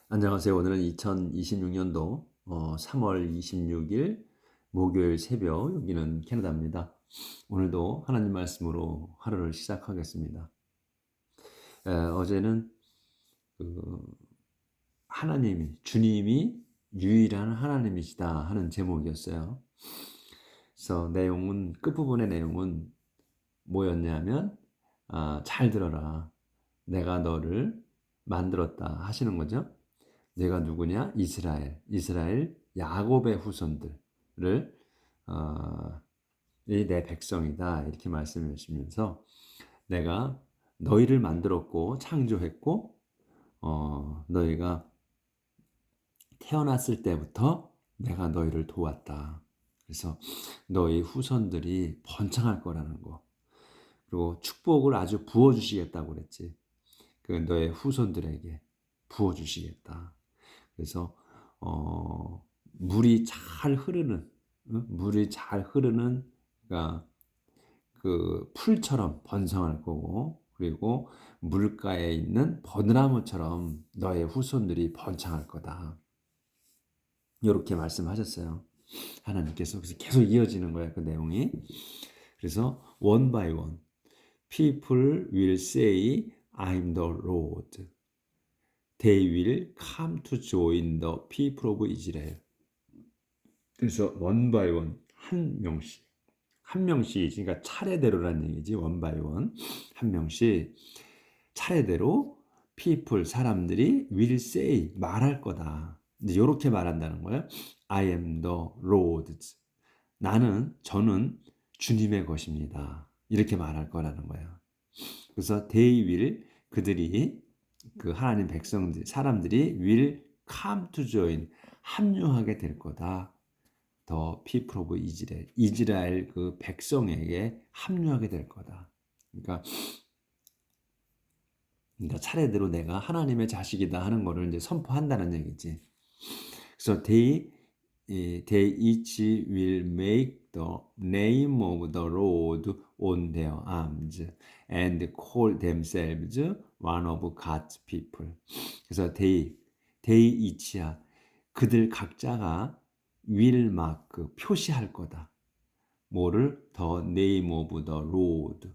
안녕하세요. 오늘은 2026년도 3월 26일 목요일 새벽, 여기는 캐나다입니다. 오늘도 하나님 말씀으로 하루를 시작하겠습니다. 어제는 그 주님이 유일한 하나님이시다 하는 제목이었어요. 그래서 끝부분의 내용은 뭐였냐면, 잘 들어라. 내가 너를 만들었다 하시는 거죠. 내가 누구냐? 이스라엘 야곱의 후손들을 이 내 백성이다 이렇게 말씀해 주시면서, 내가 너희를 만들었고 창조했고, 너희가 태어났을 때부터 내가 너희를 도왔다. 그래서 너희 후손들이 번창할 거라는 거, 그리고 축복을 아주 부어 주시겠다고 그랬지. 그 너의 후손들에게 부어 주시겠다. 그래서 물이 잘 흐르는, 물이 잘 흐르는, 그러니까 그 풀처럼 번성할 거고, 그리고 물가에 있는 버드나무처럼 너의 후손들이 번창할 거다. 이렇게 말씀하셨어요. 하나님께서. 그래서 계속 이어지는 거야, 그 내용이. 그래서 one by one people will say I'm the Lord. They will come to join the people of Israel. 그래서 one by one, 한 명씩, 그러니까 차례대로라는 얘기지. one by one, 한 명씩 차례대로 people, 사람들이 will say, 말할 거다. 이제 이렇게 말한다는 거예요. I am the Lord's. 저는 주님의 것입니다. 이렇게 말할 거라는 거예요. 그래서 they will, 그 하나님 백성들, 사람들이 will come to join, 합류하게 될 거다. 더 people of Israel, 이스라엘 그 백성에게 합류하게 될 거다. 그러니까 차례대로 내가 하나님의 자식이다 하는 거를 이제 선포한다는 얘기지. 그래서 they each will make the name of the Lord on their arms and call themselves one of God's people. 그래서 they each야, 그들 각자가 will mark, 표시할 거다. 뭐를? The name of the Lord,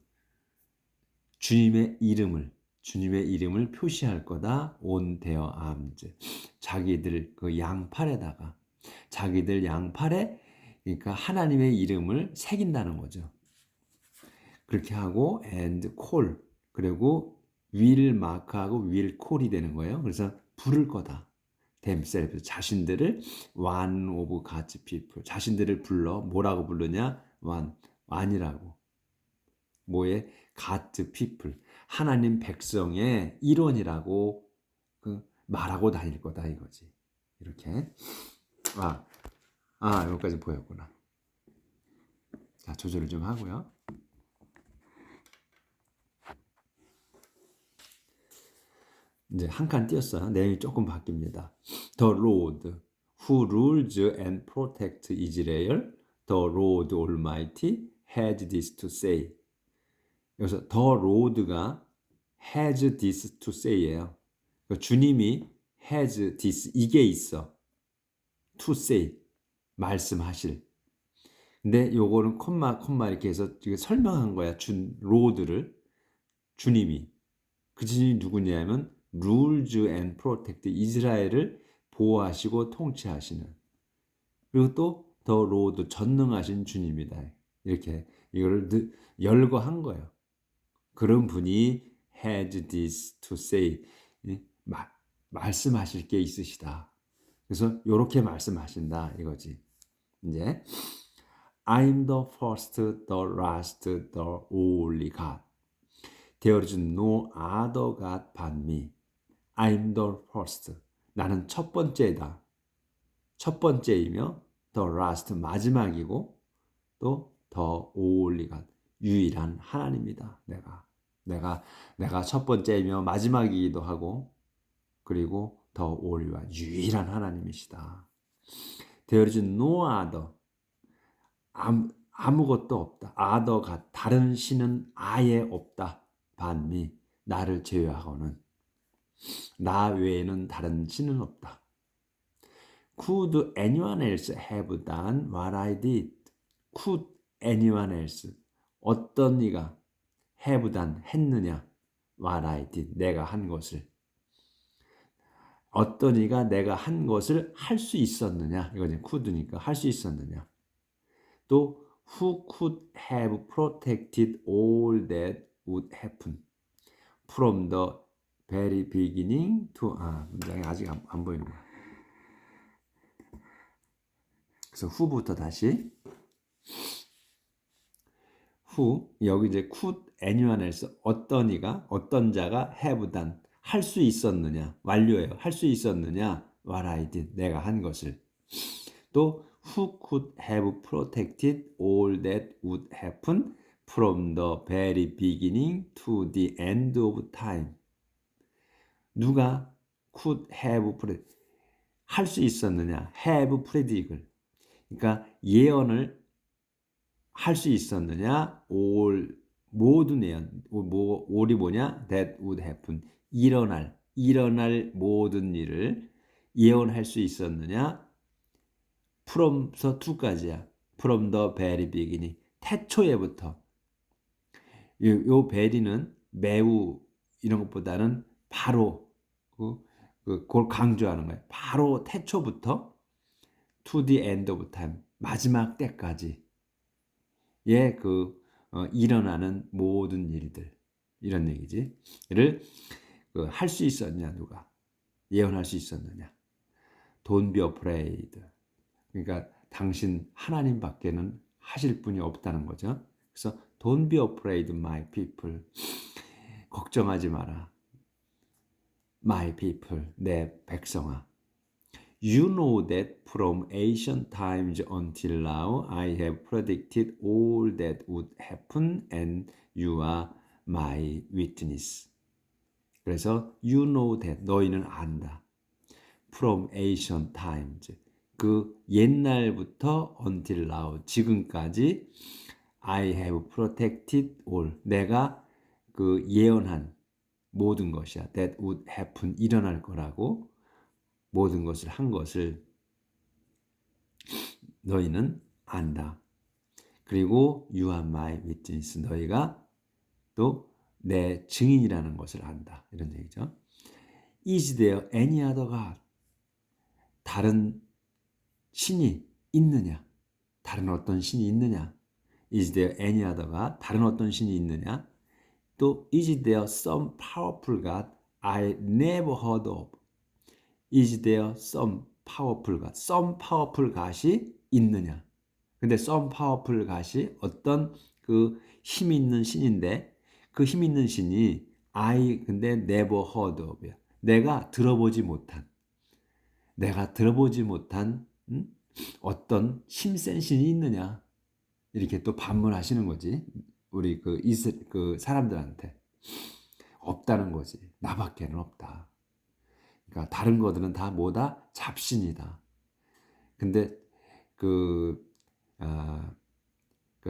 주님의 이름을 표시할 거다. on their arms, 자기들 그 양팔에다가, 자기들 양팔에, 그러니까 하나님의 이름을 새긴다는 거죠. 그렇게 하고 and call, 그리고 will mark하고 will call이 되는 거예요. 그래서 부를 거다. themselves, 자신들을 one of God's people, 자신들을 불러. 뭐라고 부르냐? one이라고. 뭐에? God's people, 하나님 백성의 일원이라고 말하고 다닐 거다 이거지. 이렇게. 여기까지 보였구나. 자, 조절을 좀 하고요. 이제 한 칸 띄었어요. 내용이 조금 바뀝니다. The Lord who rules and protects Israel, the Lord Almighty has this to say. 여기서 The Lord가 has this to say예요. 그러니까 주님이 has this, 이게 있어. to say, 말씀하실. 근데 요거는 콤마 이렇게 해서 설명한 거야. 로드를, 주님이. 그 주님이 누구냐면 rules and protect, 이스라엘을 보호하시고 통치하시는. 그리고 또 더 로드, 전능하신 주님이다. 이렇게 이거를 열거한 거예요. 그런 분이 has this to say, 말씀하실 게 있으시다. 그래서 이렇게 말씀하신다 이거지. 이제 I'm the first, the last, the only God. There is no other God but me. I'm the first. 나는 첫 번째다. 첫 번째이며 the last, 마지막이고, 또 the only God, 유일한 하나님이다. 내가 첫 번째이며 마지막이기도 하고, 그리고 the only one, 유일한 하나님이시다. There is no other. 아무것도 없다. other God, 다른 신은 아예 없다. but me, 나를 제외하고는. 나 외에는 다른 신은 없다. Could anyone else have done what I did? Could anyone else? 어떤 이가 have done 했느냐? What I did. 내가 한 것을. 어떤 이가 내가 한 것을 할 수 있었느냐? 이거 이제 could니까 할 수 있었느냐? 또 who could have protected all that would happen from the very beginning to 문장이 아직 안 보이는 거야. 그래서 who부터 다시 who 여기 이제 could anyone else 어떤 이가 어떤 자가 have done 할 수 있었느냐 완료예요. 할 수 있었느냐 what I did 내가 한 것을 또 who could have protected all that would happen from the very beginning to the end of time 누가 could have 할 수 있었느냐 have predict 그러니까 예언을 할 수 있었느냐 all 모든 예언 all이 뭐냐 that would happen 일어날 모든 일을 예언할 수 있었느냐 from서 to까지야 from the very beginning 태초에부터 요 very는 매우 이런 것보다는 바로 그걸 강조하는 거예요. 바로 태초부터 to the end of time 마지막 때까지 일어나는 모든 일들 이런 얘기지. 를 할 수 있었냐 누가 예언할 수 있었느냐. Don't be afraid. 그러니까 당신 하나님밖에는 하실 분이 없다는 거죠. 그래서 Don't be afraid, my people. 걱정하지 마라. My people, 내 백성아. You know that from ancient times until now I have predicted all that would happen and you are my witness. 그래서 you know that 너희는 안다. From ancient times 그 옛날부터 until now 지금까지 I have protected all 내가 그 예언한 모든 것이야. That would happen 일어날 거라고 모든 것을 한 것을 너희는 안다. 그리고 you are my witness 너희가 또 내 증인이라는 것을 안다. 이런 얘기죠. Is there any other God? 다른 신이 있느냐? 다른 어떤 신이 있느냐? Is there any other God? 다른 어떤 신이 있느냐? 또 Is there some powerful God I never heard of? Is there some powerful God? Some powerful God이 있느냐? 근데 some powerful God이 어떤 그 힘 있는 신인데 그 힘 있는 신이 I 근데 never heard of야. 내가 들어보지 못한 어떤 힘센 신이 있느냐? 이렇게 또 반문하시는 거지. 우리 그 사람들한테 없다는 거지. 나밖에는 없다. 그러니까 다른 것들은 다 뭐다? 잡신이다. 근데 그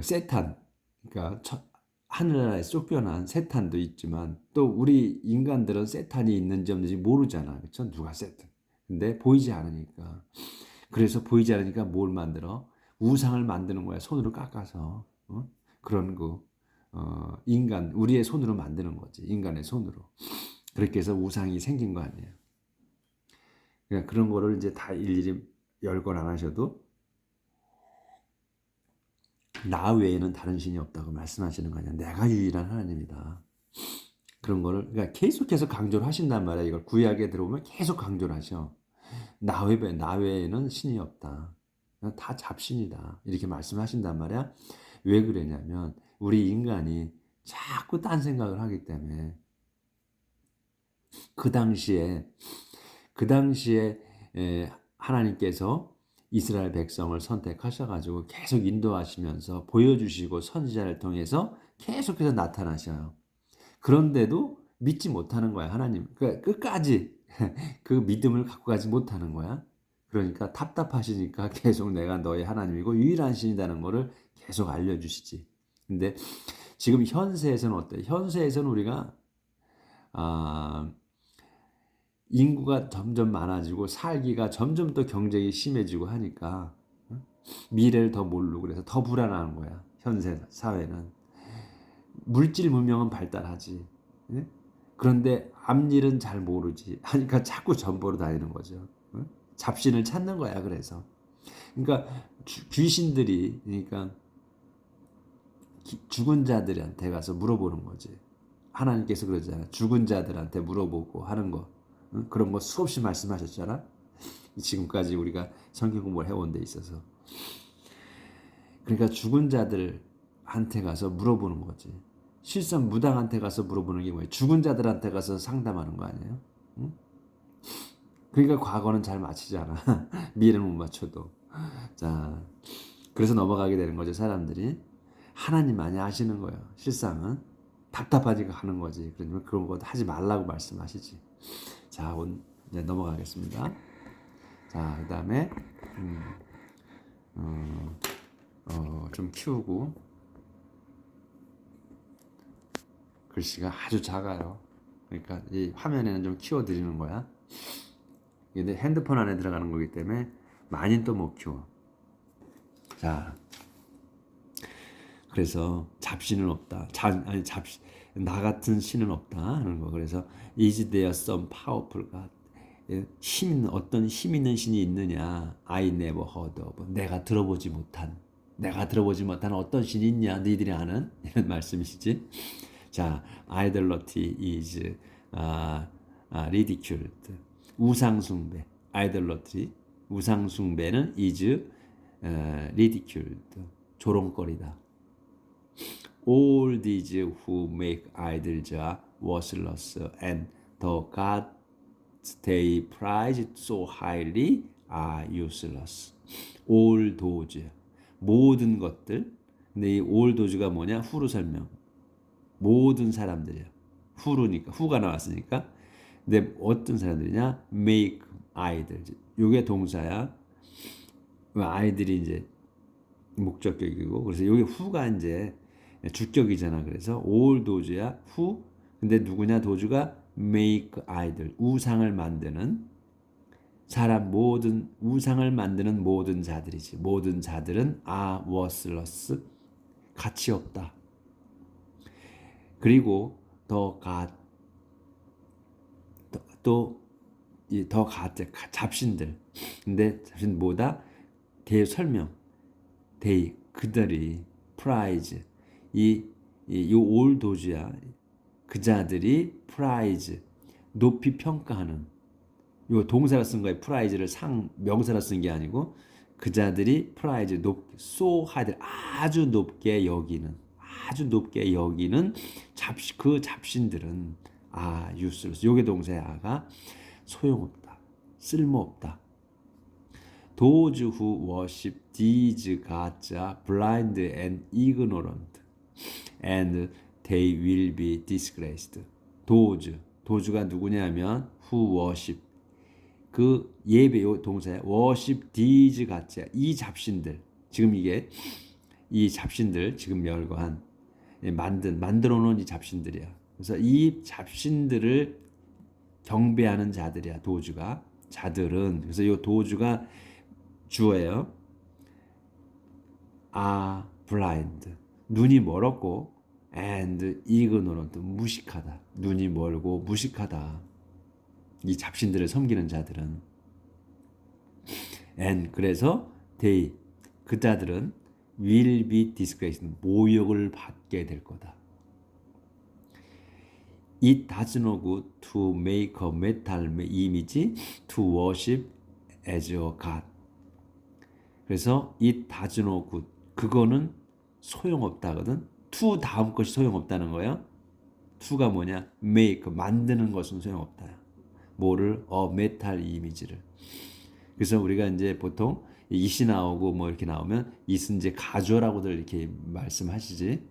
세탄, 그러니까 하늘나라에서 쫓겨난 세탄도 있지만 또 우리 인간들은 세탄이 있는지 없는지 모르잖아. 그렇죠? 누가 세탄? 근데 보이지 않으니까. 그래서 보이지 않으니까 뭘 만들어? 우상을 만드는 거야. 손으로 깎아서. 그런 인간, 우리의 손으로 만드는 거지. 인간의 손으로. 그렇게 해서 우상이 생긴 거 아니에요. 그러니까 그런 거를 이제 다 일일이 열건 안 하셔도 나 외에는 다른 신이 없다고 말씀하시는 거 아니야. 내가 유일한 하나님이다. 그런 거를 그러니까 계속해서 강조를 하신단 말이야. 이걸 구약에 들어보면 계속 강조를 하셔. 나 외에는 신이 없다. 다 잡신이다. 이렇게 말씀하신단 말이야. 왜 그러냐면 우리 인간이 자꾸 딴 생각을 하기 때문에 그 당시에 하나님께서 이스라엘 백성을 선택하셔가지고 계속 인도하시면서 보여주시고 선지자를 통해서 계속해서 나타나셔요. 그런데도 믿지 못하는 거야 하나님. 끝까지 그 믿음을 갖고 가지 못하는 거야. 그러니까 답답하시니까 계속 내가 너의 하나님이고 유일한 신이라는 거를 계속 알려주시지. 근데 지금 현세에서는 어때? 현세에서는 우리가 인구가 점점 많아지고 살기가 점점 더 경쟁이 심해지고 하니까 미래를 더 모르고 그래서 더 불안한 거야. 현세 사회는. 물질 문명은 발달하지. 예? 그런데 앞일은 잘 모르지. 하니까 자꾸 전보로 다니는 거죠. 잡신을 찾는 거야. 그래서. 그러니까 귀신들이 그러니까 죽은 자들한테 가서 물어보는 거지. 하나님께서 그러잖아. 죽은 자들한테 물어보고 하는 거. 그런 거 수없이 말씀하셨잖아. 지금까지 우리가 성경 공부를 해온 데 있어서. 그러니까 죽은 자들한테 가서 물어보는 거지. 실상 무당한테 가서 물어보는 게 뭐예요? 죽은 자들한테 가서 상담하는 거 아니에요? 응? 그러니까 과거는 잘 맞히지 않아. 미래는 못 맞춰도. 자, 그래서 넘어가게 되는 거죠. 사람들이. 하나님만이 아시는 거예요. 실상은. 답답하니까 하는 거지. 그러면 그런 거 하지 말라고 말씀하시지. 자, 이제 넘어가겠습니다. 자, 그 다음에 좀 키우고 글씨가 아주 작아요. 그러니까 이 화면에는 좀 키워드리는 거야. 근데 핸드폰 안에 들어가는 거기 때문에 많이는 또 못 키워. 자, 그래서 잡신은 없다. 나 같은 신은 없다 하는 거. 그래서 is there some powerful God? 어떤 힘 있는 신이 있느냐? I never heard of. 내가 들어보지 못한 어떤 신이 있냐? 너희들이 아는 이런 말씀이시지. 자, idolatry is ridiculed. 우상숭배, idolatry, 우상숭배는 is ridiculed. 조롱거리다. All these who make idols are worthless, and the gods they prize so highly are useless. All those, 모든 것들. 근데 이 all those가 뭐냐? 후로 설명. 모든 사람들이야. 후루니까 후가 나왔으니까. 근데 어떤 사람들이냐? make idols. 요게 동사야. 아이들이 이제 목적격이고, 그래서 여기 후가 이제 주격이잖아. 그래서 all does야 후. 근데 누구냐? 도주가 make idol, 우상을 만드는 사람, 모든 우상을 만드는 모든 자들이지. 모든 자들은 are worthless, 가치 없다. 그리고 더 잡신들. 근데 잡신 뭐다? 대 설명. 그들이 프라이즈, 요 올도주야. 그자들이 프라이즈, 높이 평가하는. 요 동사로 쓴 거에 프라이즈를 명사로 쓴 게 아니고 그자들이 프라이즈 so high, 아주 높게 여기는 그 잡신들은 useless. 요게 동사의 아가 소용없다, 쓸모없다. Those who worship these gods are blind and ignorant, and they will be disgraced. 도주가 누구냐면 who worship, 그 예배 요 동사에 worship these gods, 이 잡신들. 지금 이 잡신들 지금 멸거한 만들어 놓은 이 잡신들이야. 그래서 이 잡신들을 경배하는 자들이야. 도주가 자들은. 그래서 이 도주가 주어예요. blind, 눈이 멀었고, and ignorant, 무식하다. 눈이 멀고 무식하다. 이 잡신들을 섬기는 자들은. and 그래서 they, 그자들은 will be disgraced, 모욕을 받게 될 거다. It does no good to make a metal image to worship as a god. 그래서 it does no good, 그거는 소용없다거든. to 다음 것이 소용없다는 거예요. to가 뭐냐? make, 만드는 것은 소용없다. 뭐를? metal image를. 그래서 우리가 이제 보통 it이 나오고 뭐 이렇게 나오면 it은 이제 가주어라고들 이렇게 말씀하시지.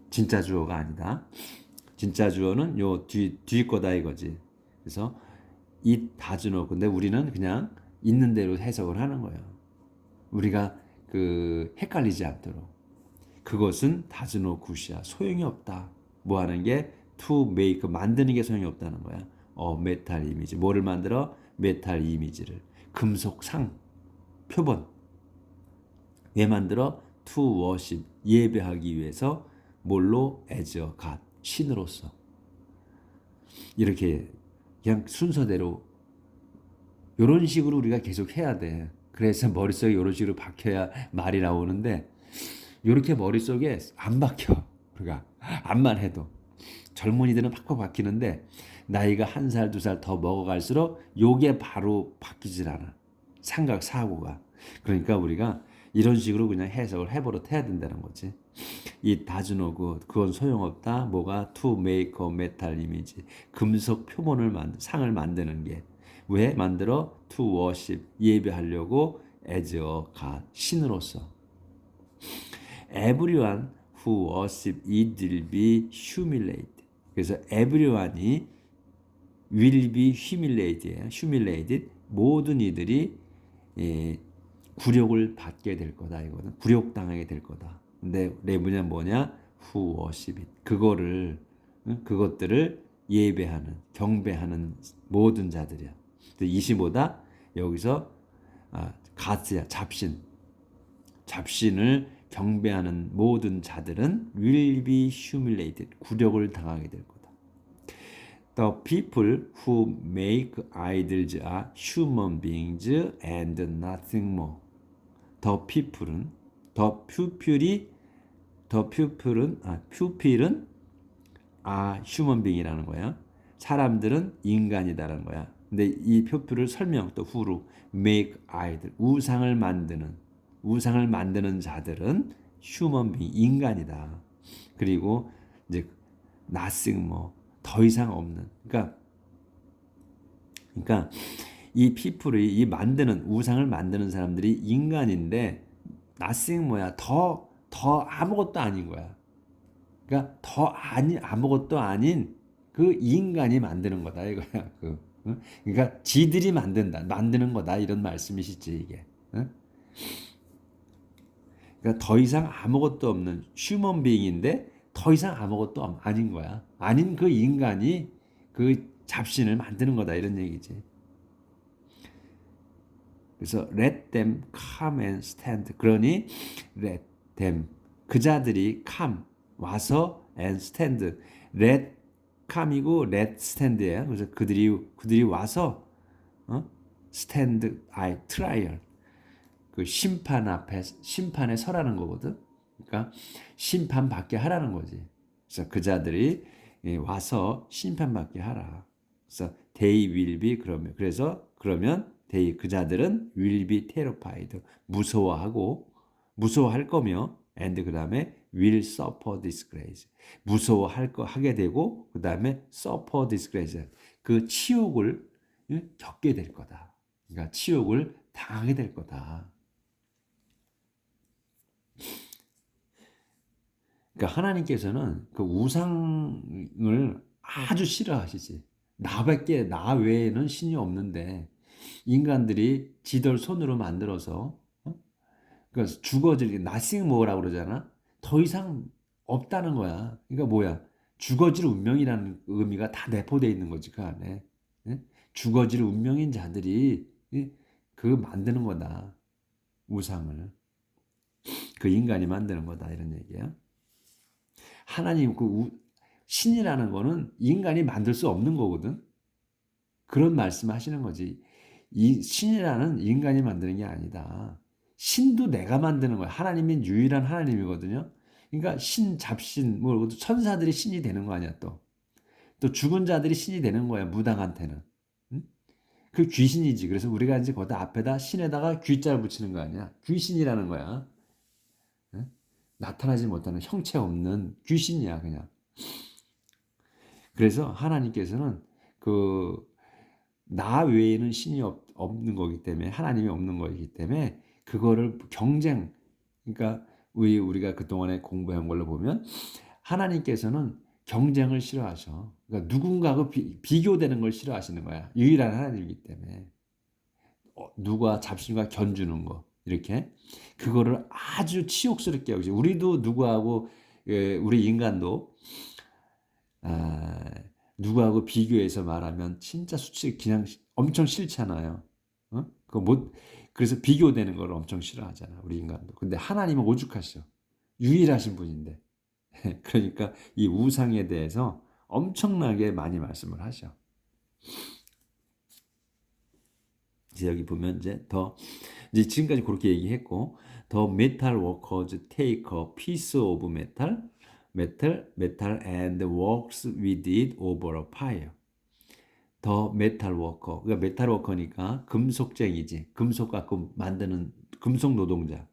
진짜 주어가 아니다. 진짜 주어는 요 뒤 거다 이거지. 그래서 it does no, 근데 우리는 그냥 있는 대로 해석을 하는 거예요. 우리가 헷갈리지 않도록. 그것은 does no good이야. 소용이 없다. 뭐 하는 게? to make, 만드는 게 소용이 없다는 거야. 메탈 이미지. 뭐를 만들어? 메탈 이미지를. 금속 상, 표본. 왜 만들어? to worship, 예배하기 위해서. 뭘로? as a god, 신으로서. 이렇게 그냥 순서대로 이런 식으로 우리가 계속 해야 돼. 그래서 머릿속에 이런 식으로 박혀야 말이 나오는데 이렇게 머릿속에 안 박혀. 우리가 암만 해도. 젊은이들은 팍팍 박히는데 나이가 1살, 2살 더 먹어갈수록 요게 바로 바뀌질 않아. 생각, 사고가. 그러니까 우리가 이런 식으로 그냥 해석을 해버릇 해야 된다는 거지. 이 다즈노그 그건 소용없다. 뭐가? to make a metal image. 금속 표본을 상을 만드는 게. 왜 만들어? to worship, 예배하려고. as a god, 신으로서. everyone who worship it will be humiliated. 그래서 everyone이 will be humiliated예요. humiliated. 모든 이들이 굴욕을 받게 될 거다. 이거는 굴욕당하게 될 거다. 근데 레브냐 뭐냐? who worship it. 그것들을 예배하는, 경배하는 모든 자들이야. 25다. 여기서 가스야, 잡신을 경배하는 모든 자들은 will be humiliated. 굴욕을 당하게 될 거다. The people who make idols are human beings and nothing more. The pupil은 human being이라는 거야. 사람들은 인간이다라는 거야. 근데 이 pupil을 설명 또 who로 make idol, 우상을 만드는 자들은 human being, 인간이다. 그리고 이제 nothing more, 더 이상 없는. 그러니까 이 people이 이 우상을 만드는 사람들이 인간인데 nothing 뭐야? 더 아무것도 아닌 거야. 그러니까 아무것도 아닌 그 인간이 만드는 거다 이거야. 그러니까 지들이 만드는 거다 이런 말씀이시지 이게. 그러니까 더 이상 아무것도 없는 휴먼 비잉인데 더 이상 아무것도 아닌 거야. 아닌 그 인간이 그 잡신을 만드는 거다 이런 얘기지. 그래서 let them come and stand. 그러니 let them, 그 자들이 come, 와서 and stand. let come이고 let stand예요. 그래서 그들이 와서 stand, trial. 그 심판에 서라는 거거든. 그러니까 심판받게 하라는 거지. 그래서 그 자들이 와서 심판받게 하라. 그래서 they will be, 그러면 그 자들은 will be terrified, 무서워할 거며, and 그 다음에 will suffer disgrace, 하게 되고, 그 다음에 suffer disgrace, 그 치욕을 겪게 될 거다. 그러니까 치욕을 당하게 될 거다. 그러니까 하나님께서는 그 우상을 아주 싫어하시지. 나 외에는 신이 없는데 인간들이 지들 손으로 만들어서 그러니까 죽어질 nothing more라고 그러잖아. 더 이상 없다는 거야. 그러니까 뭐야? 죽어질 운명이라는 의미가 다 내포되어 있는 거지 그 안에. 죽어질 운명인 자들이 그 만드는 거다. 우상을. 그 인간이 만드는 거다 이런 얘기야. 하나님 신이라는 거는 인간이 만들 수 없는 거거든. 그런 말씀하시는 거지. 이 신이라는 인간이 만드는 게 아니다. 신도 내가 만드는 거야. 하나님이 유일한 하나님이거든요. 그러니까 잡신, 천사들이 신이 되는 거 아니야 또. 또 죽은 자들이 신이 되는 거야 무당한테는. 응? 그 귀신이지. 그래서 우리가 이제 거기다 앞에다 신에다가 귀자를 붙이는 거 아니야. 귀신이라는 거야. 응? 나타나지 못하는 형체 없는 귀신이야 그냥. 그래서 하나님께서는 나 외에는 신이 없는 거기 때문에, 하나님이 없는 거기 때문에 그거를 경쟁, 그러니까 우리가 그동안에 공부한 걸로 보면 하나님께서는 경쟁을 싫어하셔. 그러니까 누군가하고 비교되는 걸 싫어하시는 거야. 유일한 하나님이기 때문에. 누가 잡신과 견주는 거 이렇게 그거를 아주 치욕스럽게 하고, 우리도 누구하고 우리 인간도 누구하고 비교해서 말하면 진짜 수치 그냥 엄청 싫잖아요. 그거 못 그래서 비교되는 걸 엄청 싫어하잖아 우리 인간도. 근데 하나님은 오죽하셔. 유일하신 분인데. 그러니까 이 우상에 대해서 엄청나게 많이 말씀을 하셔. 이제 여기 보면 이제 지금까지 그렇게 얘기했고 The metal workers take a piece of metal and works with it over a fire. 더 메탈 워커. 그러니까 메탈 워커니까 금속쟁이지. 금속 갖고 만드는 금속 노동자.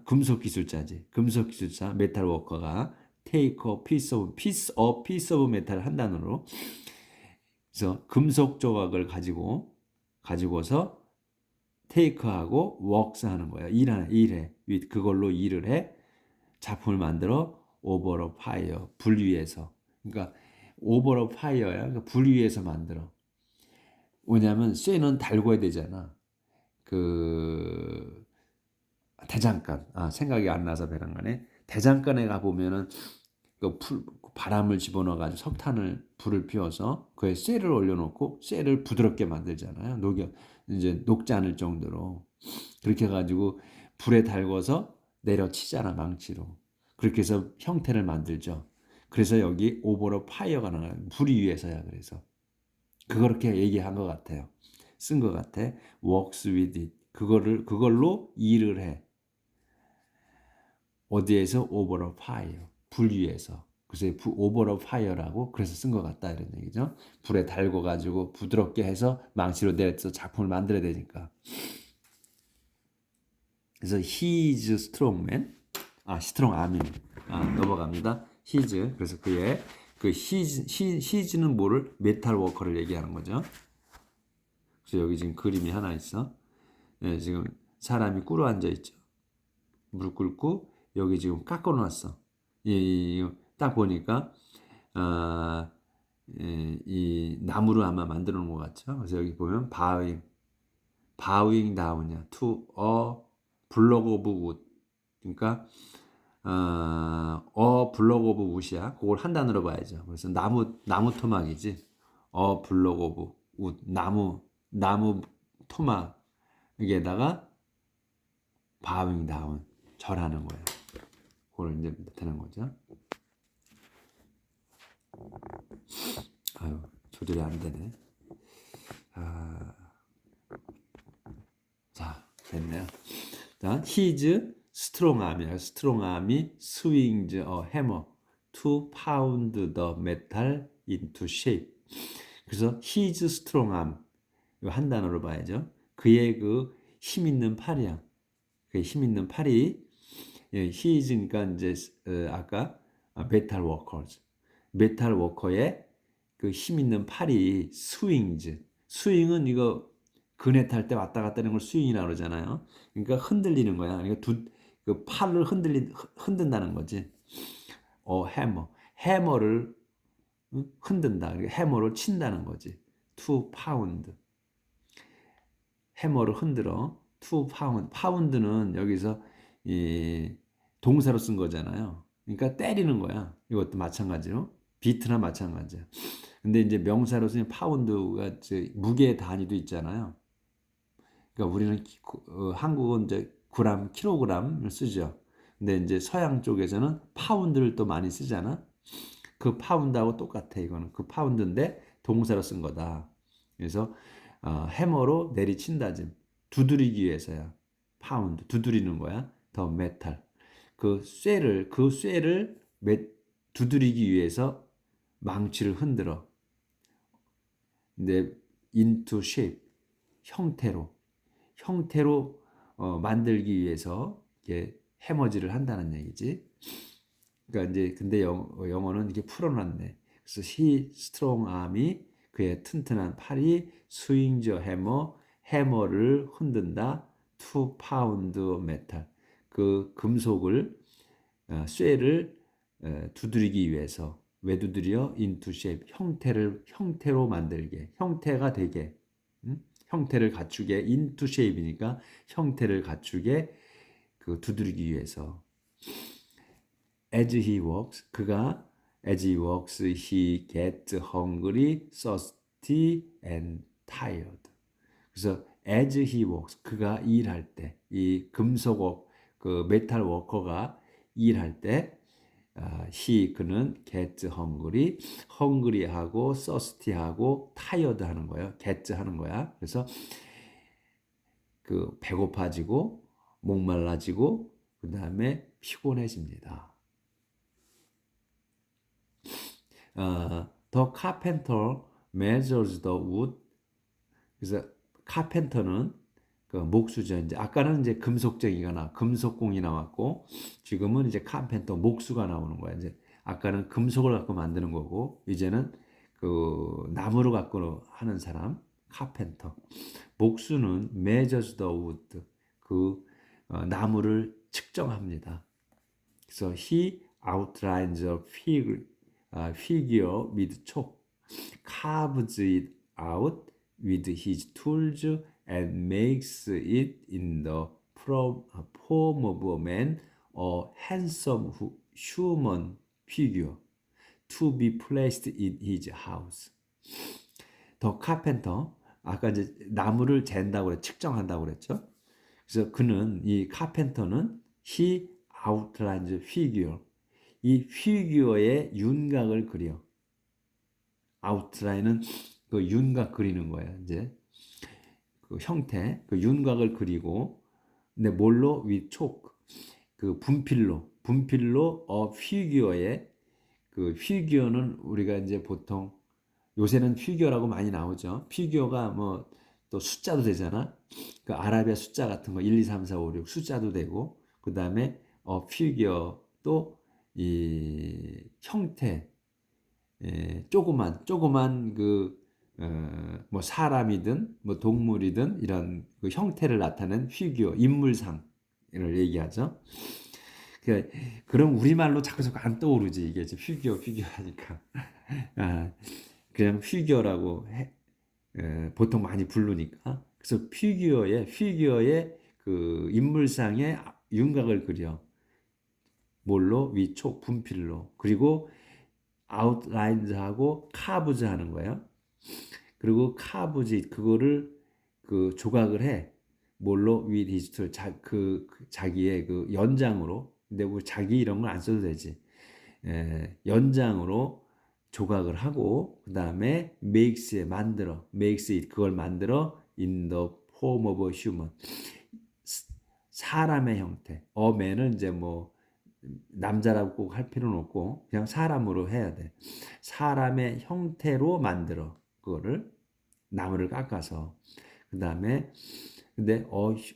금속 기술자지. 금속 기술자 메탈 워커가 take a piece of metal 한 단어로 그래서 금속 조각을 가지고서 take하고 works 하는 거야. 일해. 그걸로 일을 해. 작품을 만들어 over a fire. 불 위에서. 그러니까 over a fire야. 그러니까 불 위에서 만들어. 왜냐하면 쇠는 달궈야 되잖아. 그 대장간. 생각이 안 나서 배란간에 대장간에 가 보면은 바람을 집어넣어 가지고 석탄을 불을 피워서 그에 쇠를 올려놓고 쇠를 부드럽게 만들잖아요. 이제 녹지 않을 정도로 그렇게 해가지고 불에 달궈서 내려치잖아 망치로. 그렇게 해서 형태를 만들죠. 그래서 여기 오버로 파이어가 나와요. 불 위에서야. 그래서 그렇게 얘기한 것 같아요. 쓴 것 같아. works with it. 그걸로 일을 해. 어디에서 over a fire. 불 위에서. 그래서 over a fire라고 그래서 쓴 것 같다 이런 얘기죠. 불에 달궈 가지고 부드럽게 해서 망치로 내려서 작품을 만들어야 되니까. 그래서 he is strong man. strong arm. 넘어갑니다. his. 그래서 그의 his는 뭐를 메탈 워커를 얘기하는 거죠. 그래서 여기 지금 그림이 하나 있어. 네, 지금 사람이 꿇어 앉아 있죠. 무릎 꿇고 여기 지금 깎아 놨어. 딱 보니까 이 나무로 아마 만들어 놓은 것 같죠. 그래서 여기 보면 bowing down이야. to a block of wood. 그러니까 block of wood이야. 그걸 한 단어로 봐야죠. 그래서 나무 토막이지. block of wood. 나무 토막에다가 bowing down. 절하는 거예요. 그걸 이제 되는 거죠. 조절이 안 되네. 자, 됐네요. 자, his strong arm이야. strong arm이 swings a hammer to pound the metal into shape. 그래서 his strong arm 이거 한 단어로 봐야죠. 그의 그 힘 있는 팔이야. 그의 힘 있는 팔이 his니까 이제 아까 metal workers 메탈 워커의 그 힘 있는 팔이 스윙즈. 스윙은 이거 그네 탈 때 왔다 갔다 하는 걸 스윙이라고 그러잖아요. 그러니까 흔들리는 거야. 그러니까 그 팔을 흔든다는 거지. 해머를 흔든다. 그러니까 해머를 친다는 거지. to pound. 해머를 흔들어. to pound. 파운드는 여기서 이 동사로 쓴 거잖아요. 그러니까 때리는 거야. 이것도 마찬가지로. 비트나 마찬가지야. 근데 이제 명사로 쓰는 파운드가 무게 단위도 있잖아요. 그러니까 우리는 한국은 이제 그램, 킬로그램을 쓰죠. 근데 이제 서양 쪽에서는 파운드를 또 많이 쓰잖아. 그 파운드하고 똑같아. 이거는 그 파운드인데 동사로 쓴 거다. 그래서 해머로 내리친다짐. 두드리기 위해서야. 파운드 두드리는 거야. 더 메탈. 그 쇠를 두드리기 위해서 망치를 흔들어. 근데 into shape 형태로 만들기 위해서 이렇게 해머지를 한다는 얘기지. 그러니까 이제 근데 영어는 이렇게 풀어놨네. 그래서 he strong arm이 그의 튼튼한 팔이 swings a 해머를 흔든다. to pound metal 그 금속을 쇠를 두드리기 위해서 왜 두드려? into shape 형태로 만들게 형태가 되게 형태를 갖추게 into shape이니까 형태를 갖추게 그 두드리기 위해서 as he walks 그가 As he works, he gets hungry, thirsty, and tired. 그래서 as he works, 그가 일할 때, 이 금속업, 그 메탈 워커가 일할 때, 그는 gets hungry, hungry하고 thirsty하고 tired 하는 거예요. gets 하는 거야. 그래서 그 배고파지고 목말라지고 그 다음에 피곤해집니다. The carpenter measures the wood. 그래서 카펜터는 그 목수죠. 이제 아까는 이제 금속쟁이가 금속공이 나왔고 지금은 이제 카펜터 목수가 나오는 거야. 이제 아까는 금속을 갖고 만드는 거고 이제는 그 나무를 갖고 하는 사람 카펜터. 목수는 measures the wood. 그 나무를 측정합니다. 그래서 he outlines a figure with chalk, carves it out with his tools and makes it in the form of a man, a handsome human figure to be placed in his house. 더 카펜터 아까 이제 나무를 잰다고 그랬 측정한다고 그랬죠. 그래서 그는 이 카펜터는 he outlines figure 이 피규어의 윤곽을 그려. 아웃라인은 그 윤곽 그리는 거예요. 이제 그 형태, 그 윤곽을 그리고, 근데 뭘로? with chalk, 그 분필로 피규어의 그 피규어는 우리가 이제 보통 요새는 피규어라고 많이 나오죠. 피규어가 뭐 또 숫자도 되잖아. 그 아라비아 숫자 같은 거 1, 2, 3, 4, 5, 6 숫자도 되고, 그 다음에 피규어 또 이 형태, 조그만 뭐 사람이든 뭐 동물이든 이런 그 형태를 나타낸 피규어, 인물상을 얘기하죠. 그럼 우리말로 자꾸 안 떠오르지 이게 이제 피규어 하니까 그냥 피규어라고 보통 많이 부르니까. 그래서 피규어의 그 인물상의 윤곽을 그려. 뭘로? 위촉, 분필로. 그리고 아웃라인즈하고 카브즈 하는 거예요. 그리고 카브즈 그거를 그 조각을 해. 뭘로? with his tool. 자기의 그 연장으로. 근데 뭐 자기 이런 건 안 써도 되지. 연장으로 조각을 하고 그 다음에 makes it 그걸 만들어 in the form of a human. 사람의 형태. man은 이제 뭐 남자라고 꼭 할 필요는 없고 그냥 사람으로 해야 돼. 사람의 형태로 만들어 그거를 나무를 깎아서 그 다음에 근데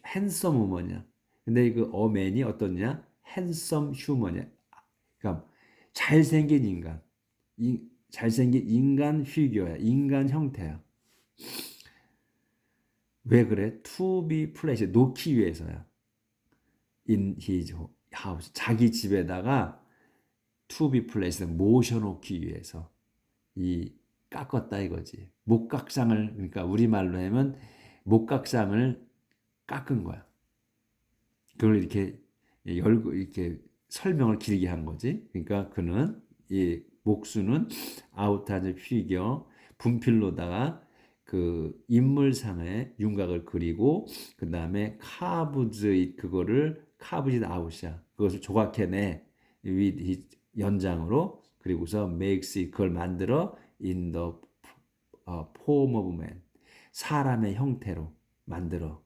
handsome woman이야. 근데 그 man이 어떻냐? handsome human이야. 그러니까 잘생긴 인간. 잘생긴 인간 피규어야. 인간 형태야. 왜 그래? To be placed. 놓기 위해서야. In his house. 자기 집에다가 to be placed. 모셔놓기 위해서. 이 깎았다 이거지. 목각상을 그러니까 우리말로 하면 목각상을 깎은 거야. 그걸 이렇게 열고 이렇게 설명을 길게 한 거지. 그러니까 그는 이 목수는 아웃하는 피규어 분필로다가 그 인물상의 윤곽을 그리고 그 다음에 카브즈 카브즈 아웃이야. 그것을 조각해내 with 연장으로 그리고서 makes it 그걸 만들어 in the form of man 사람의 형태로 만들어.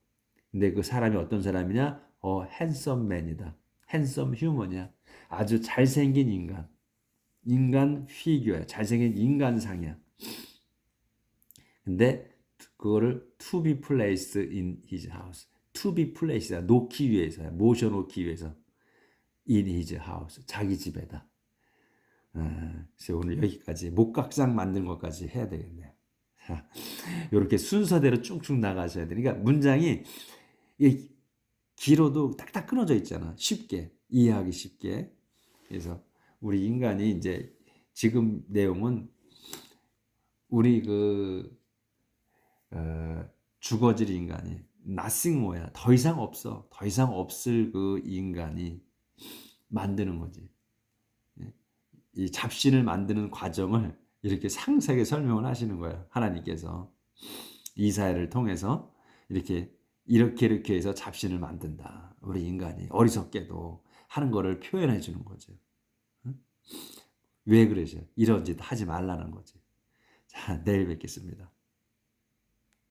근데 그 사람이 어떤 사람이냐? handsome man이다. handsome human이야. 아주 잘생긴 인간 피규어야. 잘생긴 인간상이야. 근데 그거를 to be placed in his house. to be placed야. 놓기 위해서야. 모셔놓기 위해서. in his house. 자기 집에다. 그래서 오늘 여기까지 목각상 만든 것까지 해야 되겠네요. 이렇게 순서대로 쭉쭉 나가셔야 돼. 그러니까 문장이 길어도 딱딱 끊어져 있잖아. 쉽게 이해하기 쉽게. 그래서 우리 인간이 이제 지금 내용은 우리 죽어질 인간이 nothing more야. 더 이상 없어. 더 이상 없을 그 인간이 만드는 거지. 이 잡신을 만드는 과정을 이렇게 상세하게 설명을 하시는 거예요. 하나님께서 이사야를 통해서 이렇게 해서 잡신을 만든다. 우리 인간이 어리석게도 하는 거를 표현해 주는 거죠. 왜 그러죠? 이런 짓 하지 말라는 거지. 자, 내일 뵙겠습니다.